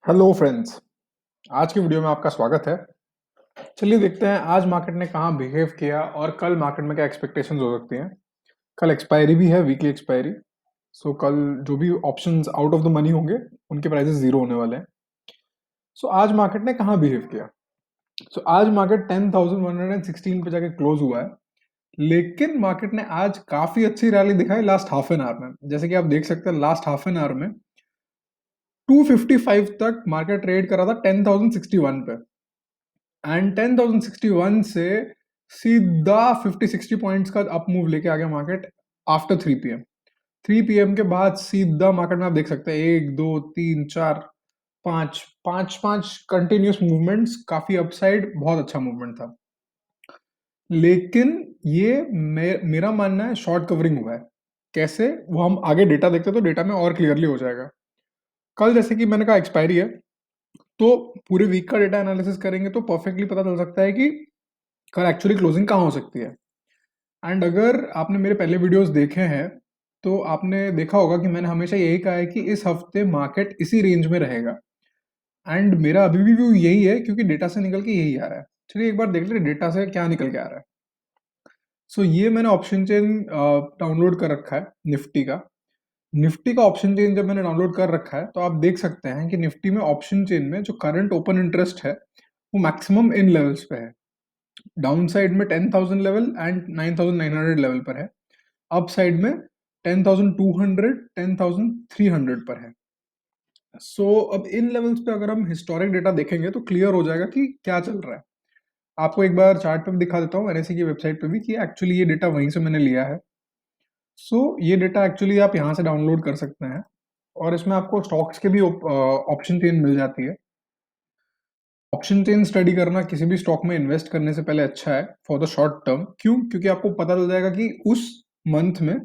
Hello friends. आज की video में आपका स्वागत है। चलिए देखते हैं आज मार्केट ने कहाँ बिहेव किया और कल मार्केट में क्या एक्सपेक्टेशंस हो सकती हैं। कल एक्सपायरी भी है, वीकली एक्सपायरी। सो कल जो भी options out of the money होंगे उनके प्राइसेस जीरो होने वाले हैं। सो आज मार्केट ने कहाँ बिहेव किया। सो आज मार्केट 10,116 पे जाके क्लोज हुआ है। लेकिन मार्केट ने आज काफी अच्छी रैली दिखाई लास्ट हाफ एन आवर में। जैसे कि आप देख सकते हैं लास्ट हाफ एन आवर में 255 तक मार्केट ट्रेड कर रहा था 10,061 पे। एंड 10,061 से सीधा 50-60 पॉइंट्स का अप मूव लेके आ गया मार्केट आफ्टर 3 पीएम। 3 पीएम के बाद सीधा मार्केट में आप देख सकते हैं 1 2 3 4 5 पांच पांच कंटिन्यूस मूवमेंट्स, काफी अपसाइड, बहुत अच्छा मूवमेंट था। लेकिन ये मेरा मानना है शॉर्ट कवरिंग हुआ है। कैसे, वो हम आगे डेटा देखते हैं तो डेटा में और क्लियरली हो जाएगा। कल जैसे कि मैंने कहा एक्सपायरी है, तो पूरे वीक का डेटा एनालिसिस करेंगे तो परफेक्टली पता चल सकता है कि कल एक्चुअली क्लोजिंग कहाँ हो सकती है। एंड अगर आपने मेरे पहले वीडियोस देखे हैं तो आपने देखा होगा कि मैंने हमेशा यही कहा है कि इस हफ्ते मार्केट इसी रेंज में रहेगा। एंड मेरा अभी भी व्यू यही है क्योंकि डेटा से निकल के यही आ रहा है। चलिए एक बार देख लेते डेटा से क्या निकल के आ रहा है। सो ये मैंने ऑप्शन चेन डाउनलोड कर रखा है निफ्टी का। निफ्टी का ऑप्शन चेन जब मैंने डाउनलोड कर रखा है तो आप देख सकते हैं कि निफ्टी में ऑप्शन चेन में जो करंट ओपन इंटरेस्ट है वो मैक्सिमम इन लेवल्स पे है। डाउन साइड में 10,000 लेवल एंड 9,900 लेवल पर है। अप साइड में 10,200 10,300 पर है। अब इन लेवल्स पे अगर हम हिस्टोरिक डेटा देखेंगे तो क्लियर हो जाएगा कि क्या चल रहा है। आपको एक बार चार्ट पे भी दिखा देता हूँ एनएससी की वेबसाइट पे भी कि एक्चुअली ये डेटा वहीं से मैंने लिया है। ये डेटा एक्चुअली आप यहाँ से डाउनलोड कर सकते हैं और इसमें आपको स्टॉक्स के भी ऑप्शन चेन मिल जाती है। ऑप्शन चेन स्टडी करना किसी भी स्टॉक में इन्वेस्ट करने से पहले अच्छा है फॉर द शॉर्ट टर्म। क्यों? क्योंकि आपको पता चल जाएगा कि उस मंथ में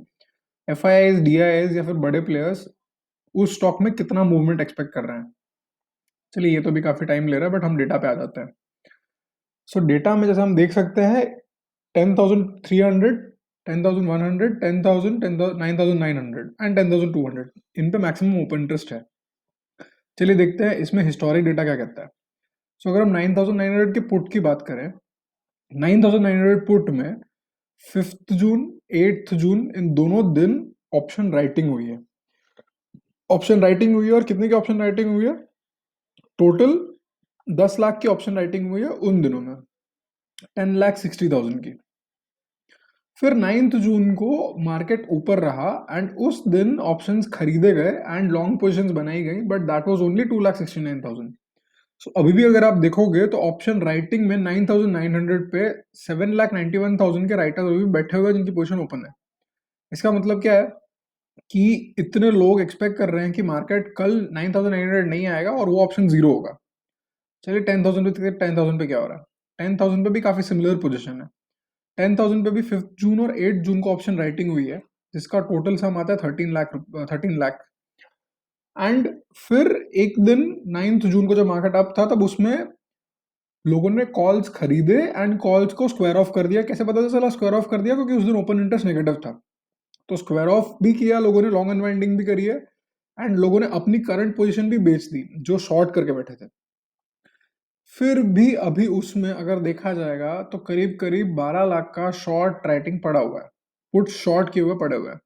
F I eyes, D I eyes या फिर बड़े प्लेयर्स उस स्टॉक में कितना मूवमेंट एक्सपेक्ट कर रहे हैं। चलिए ये तो भी काफी टाइम ले रहा है बट हम डेटा पे आ जाते हैं। डेटा में जैसे हम देख सकते हैं 10,300, 10,100, 10,000, 9,900 एंड 10,200 इन पे मैक्सिमम ओपन इंटरेस्ट है। चलिए देखते हैं इसमें हिस्टोरिक डेटा क्या कहता है। अगर हम 9,900 के पुट की बात करें, 9,900 पुट में 5 जून 8 जून इन दोनों दिन ऑप्शन राइटिंग हुई है। ऑप्शन राइटिंग हुई है और कितने की ऑप्शन राइटिंग हुई है? टोटल 10 लाख की ऑप्शन राइटिंग हुई है उन दिनों में, 10,60,000 की। फिर 9 जून को मार्केट ऊपर रहा एंड उस दिन ऑप्शंस खरीदे गए एंड लॉन्ग पोजीशंस बनाई गई, बट दैट वाज ओनली 2,69,000। अभी भी अगर आप देखोगे तो ऑप्शन राइटिंग में 9,900 पे 7,91,000 के राइटर्स अभी भी बैठे हुए हैं जिनकी पोजीशन ओपन है। इसका मतलब क्या है कि इतने लोग एक्सपेक्ट कर रहे हैं कि मार्केट कल 9,900 नहीं आएगा और वो ऑप्शन जीरो होगा। चलिए 10,000 पे, 10,000 पे क्या हो रहा है? 10,000 पे भी काफी सिमिलर पोजीशन है। 10,000 पे भी 5 जून और 8 जून को ऑप्शन राइटिंग हुई है जिसका टोटल सम आता है 13 लाख, 13 लाख। एंड फिर एक दिन 9 जून को जब मार्केट अप था तब उसमें लोगों ने कॉल्स खरीदे एंड कॉल्स को स्क्वायर ऑफ कर दिया। कैसे पता चला स्क्वायर ऑफ कर दिया? क्योंकि उस दिन ओपन इंटरेस्ट नेगेटिव था, तो स्क्वायर ऑफ भी किया लोगों ने, लॉन्ग अनवाइंडिंग भी करी है एंड लोगों ने अपनी करंट पोजीशन भी बेच दी जो शॉर्ट करके बैठे थे। फिर भी अभी उसमें अगर देखा जाएगा तो करीब करीब 12 लाख का शॉर्ट राइटिंग पड़ा हुआ है, पुट शॉर्ट किए हुए पड़े हुए हैं।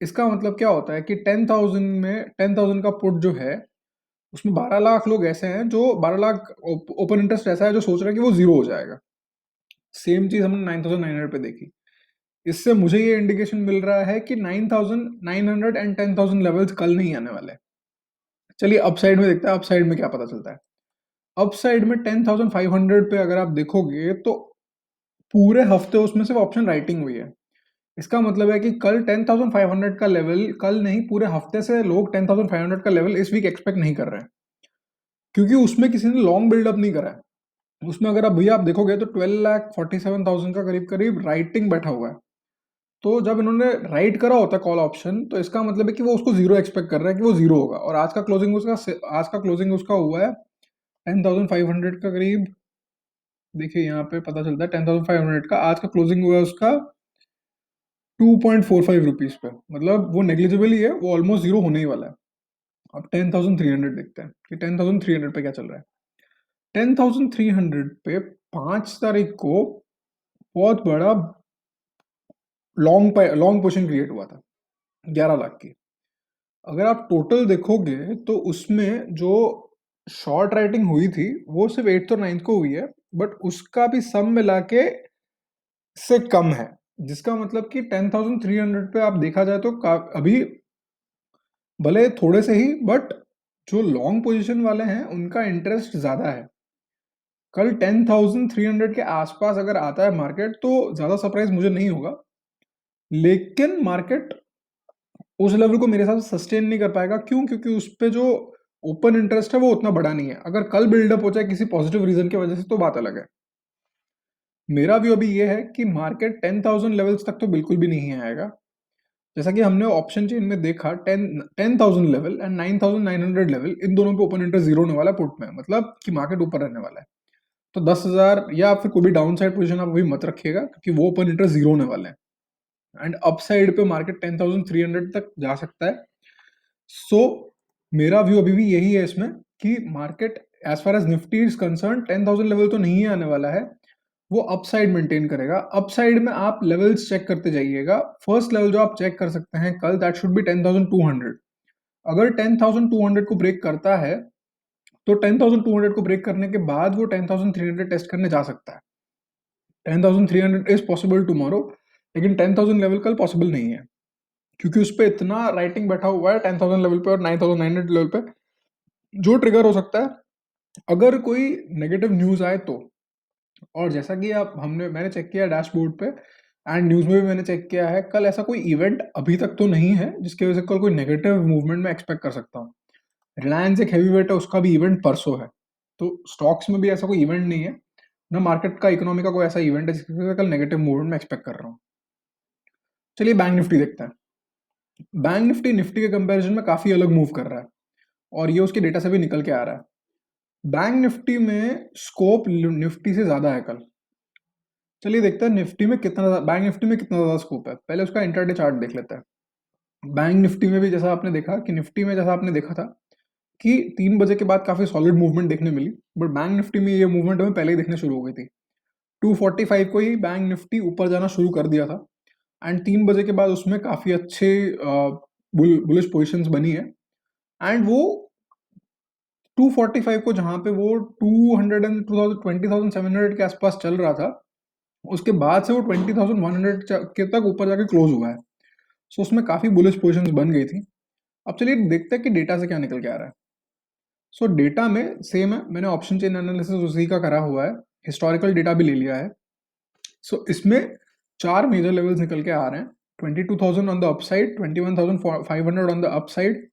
इसका मतलब क्या होता है कि 10,000 का पुट जो है उसमें 12 लाख लोग ऐसे हैं जो 12 लाख ओपन इंटरेस्ट ऐसा है जो सोच रहे हैं कि वो जीरो हो जाएगा। सेम चीज हमने 9,900 पे देखी। इससे मुझे ये इंडिकेशन मिल रहा है कि 9,900 एंड 10,000 लेवल्स कल नहीं आने वाले। चलिए अपसाइड में देखते हैं अपसाइड में क्या पता चलता है। अपसाइड में 10,500 पे अगर आप देखोगे तो पूरे हफ्ते उसमें सिर्फ ऑप्शन राइटिंग हुई है। इसका मतलब है कि कल 10,500 का लेवल, कल नहीं पूरे हफ्ते से लोग 10,500 का लेवल इस वीक एक्सपेक्ट नहीं कर रहे हैं क्योंकि उसमें किसी ने लॉन्ग बिल्डअप नहीं करा है। उसमें अगर आप भैया आप देखोगे तो 12,47,000 का करीब करीब राइटिंग बैठा हुआ है। तो जब इन्होंने राइट करा होता है कॉल ऑप्शन तो इसका मतलब है कि वो उसको जीरो एक्सपेक्ट कर रहा है कि वो जीरो होगा। और आज का क्लोजिंग उसका हुआ है 10,500 का करीब। देखिए यहाँ पे पता चलता है 10,500 का आज का क्लोजिंग हुआ है उसका 2.45 रुपीज पे। मतलब वो नेग्लिजिबल ही है, वो ऑलमोस्ट जीरो होने ही वाला है। अब 10,300 देखते हैं कि 10,300 पे क्या चल रहा है। 10,300 पे 5 तारीख को बहुत बड़ा लॉन्ग पोजीशन क्रिएट हुआ था 11 लाख की। अगर आप टोटल देखोगे तो उसमें जो शॉर्ट राइटिंग हुई थी वो सिर्फ 8th और 9th को हुई है, बट उसका भी सम मिला के से कम है, जिसका मतलब कि 10,300 पे आप देखा जाए तो अभी भले थोड़े से ही, बट जो लॉन्ग पोजीशन वाले हैं उनका इंटरेस्ट ज्यादा है। कल 10,300 के आसपास अगर आता है मार्केट तो ज्यादा सरप्राइज मुझे नहीं होगा, लेकिन मार्केट उस लेवल को मेरे हिसाब से सस्टेन नहीं कर पाएगा। क्यों? क्योंकि उस पे जो ओपन इंटरेस्ट है वो उतना बड़ा नहीं है। अगर कल बिल्डअप हो जाए किसी पॉजिटिव रीजन की वजह से तो बात अलग है। मेरा व्यू अभी ये है कि मार्केट 10,000 लेवल्स तक तो बिल्कुल भी नहीं आएगा। जैसा कि हमने ऑप्शन चेन में देखा, 10,000 लेवल एंड 9,900 लेवल, इन दोनों पे ओपन इंटरेस्ट जीरो होने वाला है पुट में, मतलब कि मार्केट ऊपर रहने वाला है। तो 10,000 या फिर कोई भी डाउन साइड पोजिशन आप अभी मत रखिएगा, क्योंकि वो ओपन इंटरेस्ट जीरो होने वाले हैं। एंड अप साइड पे मार्केट 10,300 तक जा सकता है। सो मेरा व्यू अभी भी यही है इसमें कि market as far as Nifty is concern 10,000 level तो नहीं आने वाला है, वो अपसाइड मेंटेन करेगा। अपसाइड में आप लेवल्स चेक करते जाइएगा। फर्स्ट लेवल जो आप चेक कर सकते हैं कल, दैट शुड बी 10,200। अगर 10,200 को ब्रेक करता है तो 10,200 को ब्रेक करने के बाद वो 10,300 टेस्ट करने जा सकता है। 10,300 इज पॉसिबल टुमारो, लेकिन 10,000 लेवल कल पॉसिबल नहीं है, क्योंकि उस पर इतना राइटिंग बैठा हुआ है 10,000 लेवल पे और 9,900 लेवल पे, जो ट्रिगर हो सकता है अगर कोई नेगेटिव न्यूज आए तो। और जैसा कि आप मैंने चेक किया डैशबोर्ड पे एंड न्यूज में भी मैंने चेक किया है, कल ऐसा कोई इवेंट अभी तक तो नहीं है जिसकी वजह से कल कोई नेगेटिव मूवमेंट में एक्सपेक्ट कर सकता हूँ। रिलायंस एक हैवी वेट है, उसका भी इवेंट परसों है। तो स्टॉक्स में भी ऐसा कोई इवेंट नहीं है, ना मार्केट का इकोनॉमी का कोई ऐसा इवेंट है जिसकी वजह से कल नेगेटिव मूवमेंट में एक्सपेक्ट कर रहा हूँ। चलिए बैंक निफ्टी देखते हैं। बैंक निफ्टी निफ्टी के कंपैरिजन में काफी अलग मूव कर रहा है, और ये उसके डेटा से भी निकल के आ रहा है। बैंक निफ्टी में स्कोप निफ्टी से ज्यादा है कल। चलिए देखते हैं निफ्टी में कितना, बैंक निफ्टी में कितना ज्यादा स्कोप है। पहले उसका इंटरडे चार्ट देख लेते हैं। बैंक निफ्टी में भी जैसा आपने देखा कि निफ्टी में जैसा आपने देखा था कि 3 बजे के बाद काफी सॉलिड मूवमेंट देखने मिली, बट बैंक निफ्टी में ये मूवमेंट हमें पहले ही देखने शुरू हो गई थी। 245 को ही बैंक निफ्टी ऊपर जाना शुरू कर दिया था, एंड 3 बजे के बाद उसमें काफी अच्छे बुलिश पोजिशंस बनी है। एंड वो 245 को जहां पे वो 200 एंड 20,700 के आसपास चल रहा था, उसके बाद से वो 20,100 के तक ऊपर जाके क्लोज हुआ है। सो उसमें काफी बुलिश पोजीशंस बन गई थी। अब चलिए देखते हैं कि डेटा से क्या निकल के आ रहा है। सो डेटा में सेम है, मैंने ऑप्शन चेन एनालिसिस उसी का करा हुआ है, हिस्टोरिकल डेटा भी ले लिया है। सो इसमें 4 मेजर लेवल्स निकल के आ रहे हैं। 22,000 on the upside, 21,500 on the upside,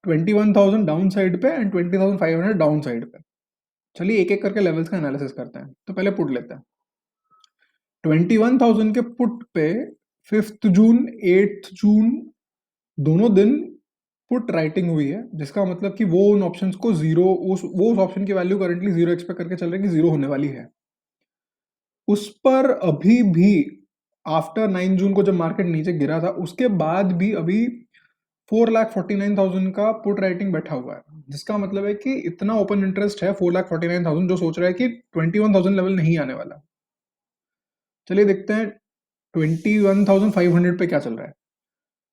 21,000 down side पे एंड 20,500 डाउन साइड पे। चलिए एक एक करके लेवल्स का एनालिसिस करते हैं। तो पहले पुट लेते हैं। 21,000 के पुट पे 5th जून 8th जून दोनों दिन पुट राइटिंग हुई है, जिसका मतलब कि वो उन ऑप्शंस को जीरो, उस ऑप्शन की वैल्यू करंटली जीरो एक्सपेक्ट करके चल रहे हैं कि जीरो होने वाली है। उस पर अभी भी आफ्टर 9 जून को जब मार्केट नीचे गिरा था, उसके बाद भी अभी 4,49,000 का पुट राइटिंग बैठा हुआ है, जिसका मतलब है कि इतना ओपन इंटरेस्ट है 4,49,000 जो सोच रहा है कि 21,000 लेवल नहीं आने वाला। चलिए देखते हैं 21,500 पे क्या चल रहा है।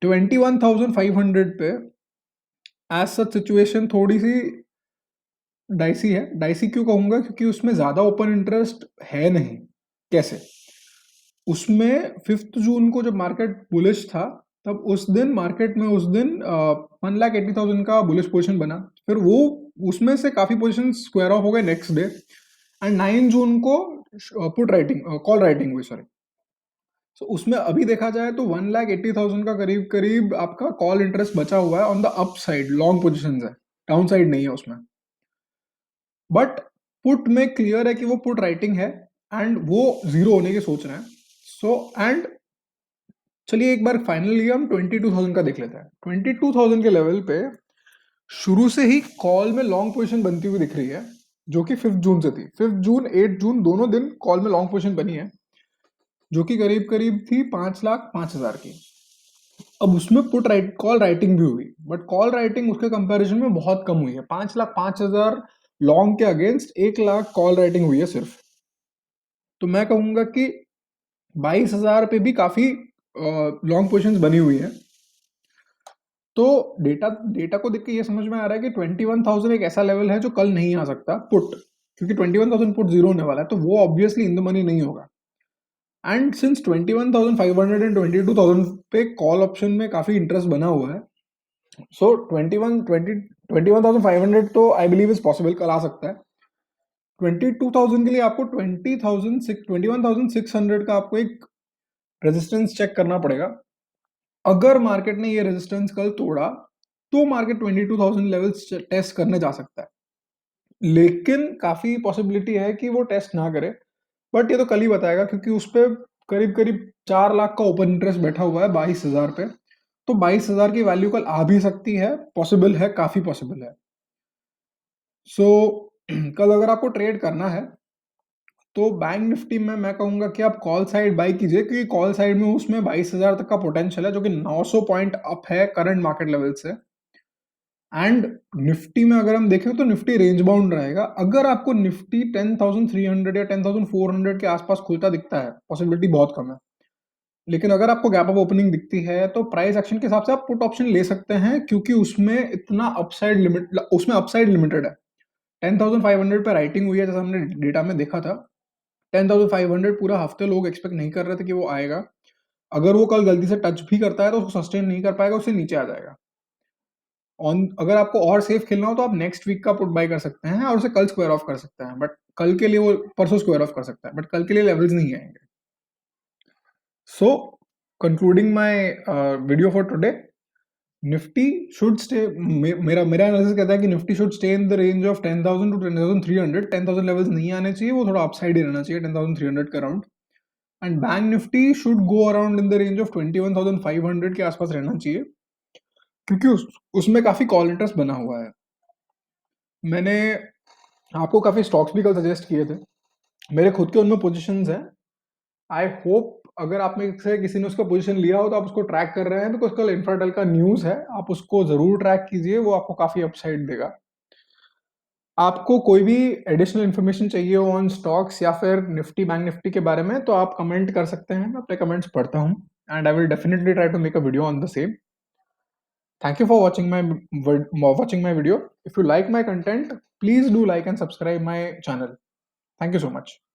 21,500 पे एज सच सिचुएशन थोड़ी सी डाइसी है। डाइसी क्यों कहूंगा? क्योंकि उसमें ज्यादा ओपन इंटरेस्ट है नहीं। कैसे? उसमें 5th जून को जब मार्केट बुलिश था, तब उस दिन मार्केट में 1,80,000 का बुलिश पोजीशन बना, फिर वो उसमें से काफी पोजीशन स्क्वायर ऑफ हो गए नेक्स्ट डे, एंड 9 जून को पुट राइटिंग कॉल राइटिंग हुई, सॉरी। तो उसमें अभी देखा जाए तो 1,80,000 का करीब करीब आपका कॉल इंटरेस्ट बचा हुआ है on the up side, long position है, डाउन साइड नहीं है उसमें। बट पुट में क्लियर है कि वो पुट राइटिंग है एंड वो जीरो होने की सोच रहे हैं। सो एंड चलिए एक बार फाइनली हम 22,000 का देख लेते हैं। 22,000 के लेवल पे शुरू से ही कॉल में लॉन्ग पोजीशन बनती हुई दिख रही है, जो कि 5th जून से थी। 5th जून 8th जून दोनों दिन कॉल में लॉन्ग पोजीशन बनी है, जो कि करीब करीब थी 5,05,000 की। अब उसमें पुट राइट कॉल राइटिंग भी हुई, बट कॉल राइटिंग उसके कंपैरिजन में बहुत कम हुई है। 5,05,000 लॉन्ग के अगेंस्ट 1 लाख कॉल राइटिंग हुई है सिर्फ। तो मैं कहूंगा कि 22,000 पे भी काफी लॉन्ग पोजिशंस बनी हुई है। तो डेटा डेटा को देख के ये समझ में आ रहा है कि 21,000 एक ऐसा लेवल है जो कल नहीं आ सकता पुट, क्योंकि 21,000 पुट जीरो होने वाला है, तो वो ऑब्वियसली इन द मनी नहीं होगा। एंड सिंस 21,500 एंड 22,000 पे कॉल ऑप्शन में काफी इंटरेस्ट बना हुआ है, सो 21,500 तो आई बिलीव इज पॉसिबल, कल आ सकता है। 22,000 के लिए आपको 21,600 का आपको एक रेजिस्टेंस चेक करना पड़ेगा। अगर मार्केट ने ये रेजिस्टेंस कल तोड़ा तो मार्केट 22,000 लेवल्स टेस्ट करने जा सकता है, लेकिन काफी पॉसिबिलिटी है कि वो टेस्ट ना करे। बट ये तो कल ही बताएगा, क्योंकि उस पर करीब करीब 4 लाख का ओपन इंटरेस्ट बैठा हुआ है 22,000 पे। तो 22,000 की वैल्यू कल आ भी सकती है, पॉसिबल है, काफी पॉसिबल है। सो कल अगर आपको ट्रेड करना है तो बैंक निफ्टी में मैं कहूंगा कि आप कॉल साइड बाई कीजिए, क्योंकि कॉल साइड में उसमें 22,000 तक का पोटेंशियल है, जो कि 900 पॉइंट अप है करंट मार्केट लेवल से। एंड निफ्टी में अगर हम देखें तो निफ्टी रेंज बाउंड रहेगा। अगर आपको निफ्टी 10,300 या 10,400 के आसपास खुलता दिखता है, पॉसिबिलिटी बहुत कम है, लेकिन अगर आपको गैप अप ओपनिंग दिखती है तो प्राइस एक्शन के हिसाब से आप पुट ऑप्शन ले सकते हैं, क्योंकि उसमें इतना अपसाइड लिमिट, उसमें अपसाइड लिमिटेड है। 10,500 पे राइटिंग हुई है, जैसा हमने डेटा में देखा था। 10,500 पूरा हफ्ते लोग एक्सपेक्ट नहीं कर रहे थे कि वो आएगा। अगर वो कल गलती से टच भी करता है तो उसको सस्टेन नहीं कर पाएगा, उससे नीचे आ जाएगा। ऑन अगर आपको और सेफ खेलना हो तो आप नेक्स्ट वीक का पुट बाय कर सकते हैं और उसे कल स्क्वायर ऑफ कर सकते हैं, बट कल के लिए वो परसों स्क्वायर ऑफ कर सकता है, बट कल के लिए लेवल्स नहीं आएंगे। So concluding my video for today, Nifty should stay, मेरा मेरा एनालिसिस कहता है कि Nifty should stay in the range of 10,000 to 10,300। 10,000 levels नहीं आने चाहिए, वो थोड़ा अपसाइड ही रहना चाहिए 10,300 के around. And bank Nifty should go around in the range of 21,500 के आसपास रहना चाहिए, क्योंकि उसमें काफी कॉल इंटरेस्ट बना हुआ है। मैंने आपको काफी स्टॉक्स भी कल सजेस्ट किए थे, मेरे खुद के उनमें पोजीशंस हैं। आई होप अगर आप में से किसी ने उसका पोजीशन लिया हो तो आप उसको ट्रैक कर रहे हैं, बिकॉज कल इंफ्राटेल का न्यूज है, आप उसको जरूर ट्रैक कीजिए, वो आपको काफी अपसाइड देगा। आपको कोई भी एडिशनल इन्फॉर्मेशन चाहिए हो ऑन स्टॉक्स या फिर निफ्टी बैंक निफ्टी के बारे में, तो आप कमेंट कर सकते हैं, मैं अपने कमेंट्स पढ़ता हूँ, and I will definitely try to make a video on the same. Thank you for watching my video. If you like my content, please do like and subscribe my channel. Thank you so much.